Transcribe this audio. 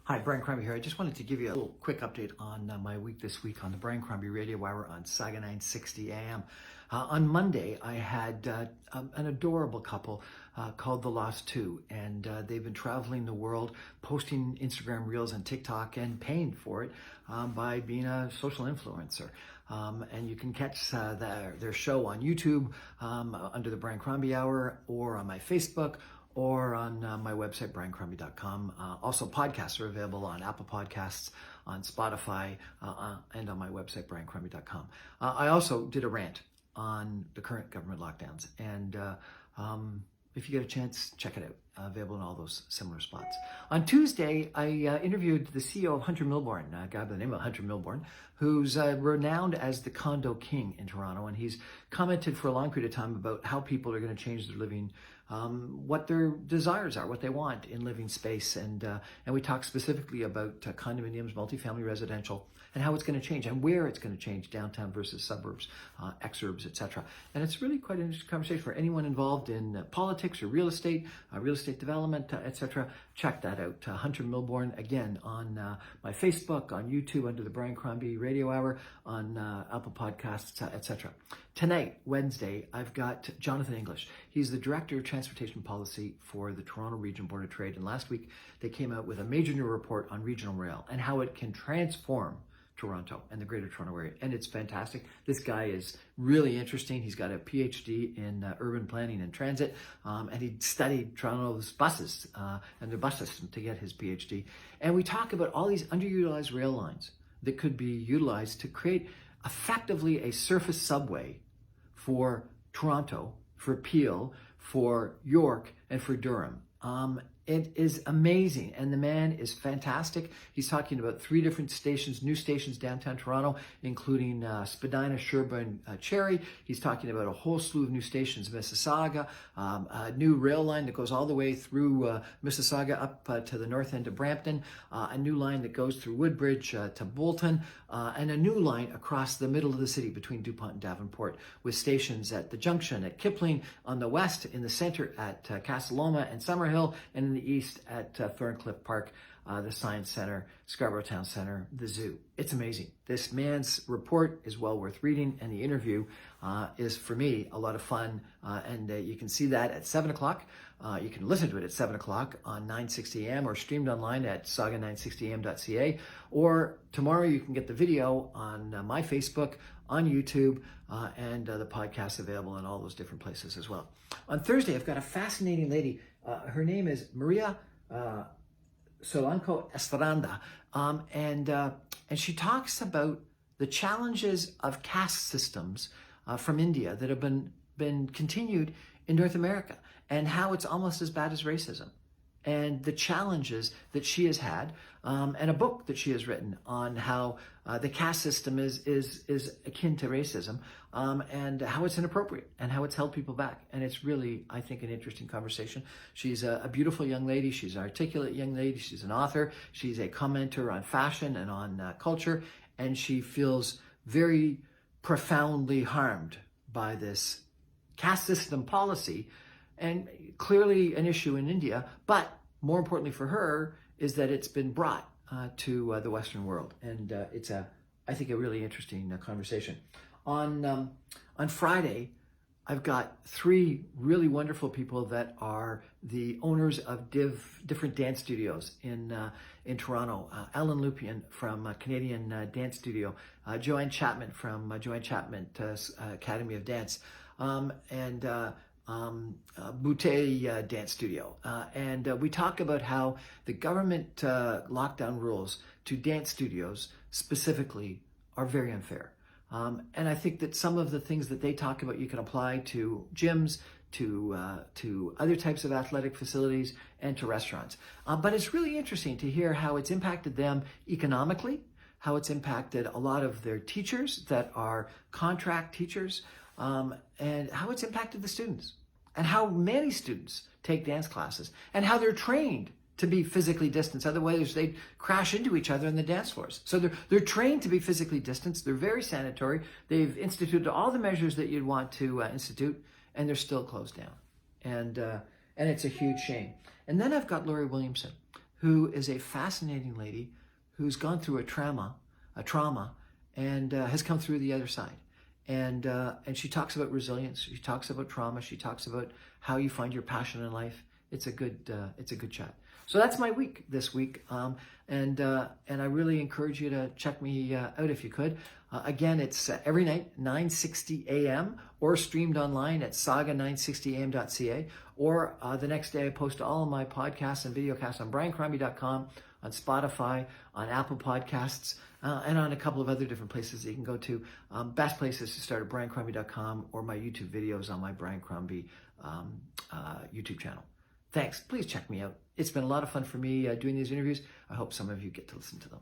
Hi, Brian Crombie here. I just wanted to give you a little quick update on my week this week on the Brian Crombie Radio Hour on Saga 960 AM. On Monday, I had an adorable couple called The Lost Two, and they've been traveling the world, posting Instagram Reels and TikTok, and paying for it by being a social influencer. And you can catch their show on YouTube under the Brian Crombie Hour, or on my Facebook, or on my website, briancrombie.com. Also, podcasts are available on Apple Podcasts, on Spotify, and on my website, briancrombie.com. I also did a rant on the current government lockdowns, and if you get a chance, check it out. Available in all those similar spots. On Tuesday, I interviewed the CEO of Hunter Milbourne, a guy by the name of Hunter Milbourne, who's renowned as the condo king in Toronto, and he's commented for a long period of time about how people are going to change their living, what their desires are, what they want in living space, and we talked specifically about condominiums, multifamily residential, and how it's going to change and where it's going to change, downtown versus suburbs, exurbs, etc. And it's really quite an interesting conversation for anyone involved in politics or real estate development, etc. Check that out. Hunter Milbourne, again, on my Facebook, on YouTube under the Brian Crombie Radio Hour, on Apple Podcasts, etc. Tonight, Wednesday, I've got Jonathan English. He's the Director of Transportation Policy for the Toronto Region Board of Trade. And last week, they came out with a major new report on regional rail and how it can transform Toronto and the Greater Toronto Area. And it's fantastic. This guy is really interesting. He's got a PhD in urban planning and transit, and he studied Toronto's buses and their bus system to get his PhD. And we talk about all these underutilized rail lines that could be utilized to create effectively a surface subway for Toronto, for Peel, for York, and for Durham. It is amazing, and the man is fantastic. He's talking about 3 different stations, new stations downtown Toronto, including Spadina, Sherbourne, Cherry. He's talking about a whole slew of new stations, Mississauga, a new rail line that goes all the way through Mississauga up to the north end of Brampton, a new line that goes through Woodbridge to Bolton, and a new line across the middle of the city between DuPont and Davenport, with stations at the junction at Kipling, on the west, in the center at Casaloma and Summerhill, and in the east at Thorncliffe Park, the Science Center, Scarborough Town Center, the zoo. It's amazing. This man's report is well worth reading, and the interview is, for me, a lot of fun, and you can see that at 7 o'clock. You can listen to it at 7 o'clock on 960 AM, or streamed online at saga960am.ca, or tomorrow you can get the video on my Facebook, on YouTube, and the podcast available in all those different places as well. On Thursday, I've got a fascinating lady. Her name is Maria Solanco Estrada, and she talks about the challenges of caste systems from India that have been continued in North America, and how it's almost as bad as racism, and the challenges that she has had, and a book that she has written on how the caste system is akin to racism, and how it's inappropriate and how it's held people back. And it's really, I think, an interesting conversation. She's a beautiful young lady. She's an articulate young lady. She's an author. She's a commenter on fashion and on culture, and she feels very profoundly harmed by this caste system policy, and clearly an issue in India, but more importantly for her is that it's been brought to the Western world, and it's I think, a really interesting conversation. On Friday, I've got 3 really wonderful people that are the owners of different dance studios in Toronto. Alan Lupian from Canadian Dance Studio, Joanne Chapman from Joanne Chapman Academy of Dance, and Boutte Dance Studio. And we talk about how the government lockdown rules to dance studios specifically are very unfair. And I think that some of the things that they talk about you can apply to gyms, to other types of athletic facilities, and to restaurants. But it's really interesting to hear how it's impacted them economically, how it's impacted a lot of their teachers that are contract teachers, and how it's impacted the students, and how many students take dance classes, and how they're trained to be physically distanced. Otherwise, they'd crash into each other on the dance floors. So they're trained to be physically distanced. They're very sanitary. They've instituted all the measures that you'd want to institute, and they're still closed down. And it's a huge shame. And then I've got Laurie Williamson, who is a fascinating lady who's gone through a trauma, and has come through the other side. And she talks about resilience. She talks about trauma. She talks about how you find your passion in life. It's a good chat. So that's my week this week, and I really encourage you to check me out if you could. Again, it's every night 9:60 a.m. or streamed online at saga960am.ca, or the next day I post all of my podcasts and videocasts on briancrombie.com, on Spotify, on Apple Podcasts, and on a couple of other different places that you can go to. Best places to start at briancrombie.com or my YouTube videos on my Brian Crombie YouTube channel. Thanks. Please check me out. It's been a lot of fun for me doing these interviews. I hope some of you get to listen to them.